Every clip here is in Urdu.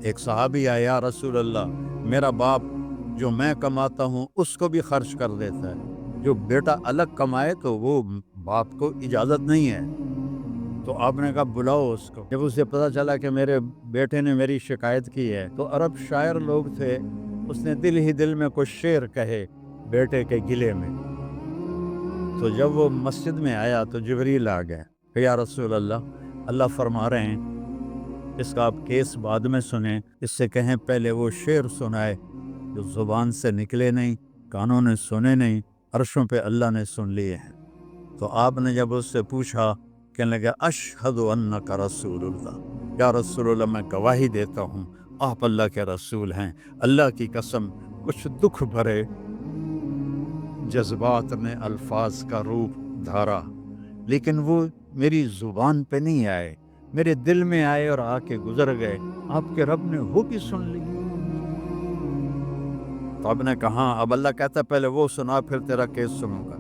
ایک صحابی آیا یا رسول اللہ میرا باپ جو میں کماتا ہوں اس کو بھی خرچ کر دیتا ہے، جو بیٹا الگ کمائے تو وہ باپ کو اجازت نہیں ہے۔ تو آپ نے کہا بلاؤ اس کو۔ جب اسے پتہ چلا کہ میرے بیٹے نے میری شکایت کی ہے تو عرب شاعر لوگ تھے، اس نے دل ہی دل میں کچھ شعر کہے بیٹے کے گلے میں۔ تو جب وہ مسجد میں آیا تو جبریل آ گئے کہ یا رسول اللہ فرما رہے ہیں اس کا آپ کیس بعد میں سنیں، اس سے کہیں پہلے وہ شعر سنائے جو زبان سے نکلے نہیں، کانوں نے سنے نہیں، عرشوں پہ اللہ نے سن لیے ہیں۔ تو آپ نے جب اس سے پوچھا، کہنے لگا اشہد انک رسول اللہ، یا رسول اللہ میں گواہی دیتا ہوں آپ اللہ کے رسول ہیں۔ اللہ کی قسم کچھ دکھ بھرے جذبات نے الفاظ کا روپ دھارا، لیکن وہ میری زبان پہ نہیں آئے، میرے دل میں آئے اور آ کے گزر گئے، آپ کے رب نے وہ بھی سن لی۔ تو آپ نے کہا اب اللہ کہتا پہلے وہ سنا پھر تیرا کیس سنوں گا۔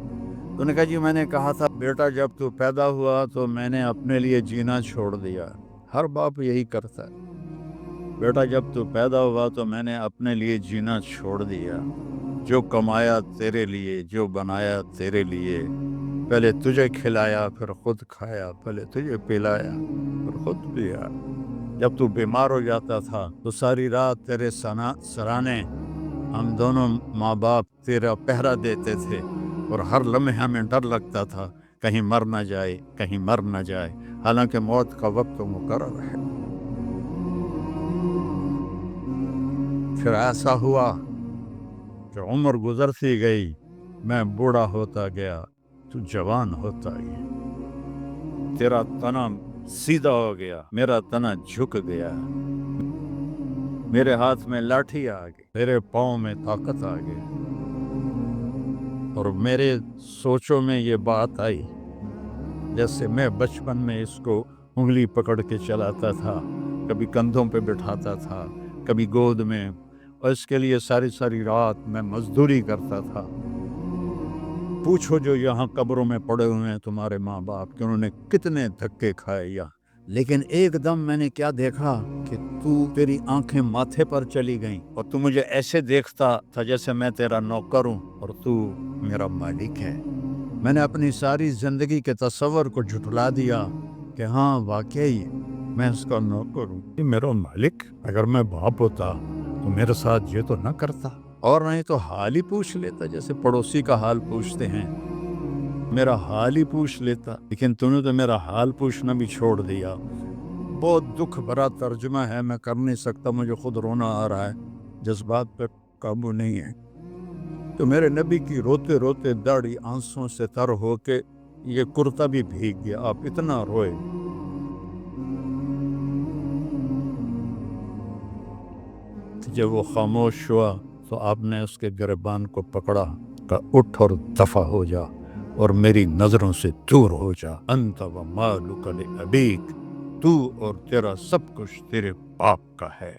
تو نے کہا جی میں نے کہا تھا بیٹا جب تو پیدا ہوا تو میں نے اپنے لیے جینا چھوڑ دیا، ہر باپ یہی کرتا ہے، بیٹا جب تو پیدا ہوا تو میں نے اپنے لیے جینا چھوڑ دیا، جو کمایا تیرے لیے، جو بنایا تیرے لیے، پہلے تجھے کھلایا پھر خود کھایا، پہلے تجھے پلایا پھر خود پیا۔ جب تو بیمار ہو جاتا تھا تو ساری رات تیرے سرانے ہم دونوں ماں باپ تیرا پہرا دیتے تھے، اور ہر لمحے ہمیں ڈر لگتا تھا کہیں مر نہ جائے، کہیں مر نہ جائے، حالانکہ موت کا وقت تو مقرر ہے۔ پھر ایسا ہوا کہ عمر گزرتی گئی، میں بوڑھا ہوتا گیا، تو جوان ہوتا گیا، تیرا تنا سیدھا ہو گیا، میرا تنا جھک گیا، میرے ہاتھ میں لاٹھی آ گئی، تیرے پاؤں میں طاقت آ گئی، اور میرے سوچوں میں یہ بات آئی جیسے میں بچپن میں اس کو انگلی پکڑ کے چلاتا تھا، کبھی کندھوں پہ بٹھاتا تھا، کبھی گود میں، اور اس کے لیے ساری رات میں مزدوری کرتا تھا۔ پوچھو جو یہاں قبروں میں پڑے ہوئے ہیں تمہارے ماں باپ کہ انہوں نے کتنے دھکے کھائے یہاں، لیکن ایک دم میں نے کیا دیکھا کہ تیری آنکھیں ماتھے پر چلی گئیں، اور تو مجھے ایسے دیکھتا تھا جیسے میں تیرا نوکر ہوں اور تو میرا مالک ہے۔ میں نے اپنی ساری زندگی کے تصور کو جھٹلا دیا کہ ہاں واقعی میں اس کا نوکر ہوں، یہ میرا مالک۔ اگر میں باپ ہوتا تو میرے ساتھ یہ تو نہ کرتا، اور نہیں تو حال ہی پوچھ لیتا جیسے پڑوسی کا حال پوچھتے ہیں، میرا حال ہی پوچھ لیتا، لیکن تو نے تو میرا حال پوچھنا بھی چھوڑ دیا۔ بہت دکھ بھرا ترجمہ ہے، میں کر نہیں سکتا، مجھے خود رونا آ رہا ہے، جذبات پہ قابو نہیں ہے۔ تو میرے نبی کی روتے روتے داڑھی آنسوں سے تر ہو کے یہ کرتا بھی بھیگ گیا، آپ اتنا روئے۔ جب وہ خاموش ہوا تو آپ نے اس کے گریبان کو پکڑا، کہا اٹھ اور دفع ہو جا اور میری نظروں سے دور ہو جا، انت و مالک لابیک، تو اور تیرا سب کچھ تیرے باپ کا ہے۔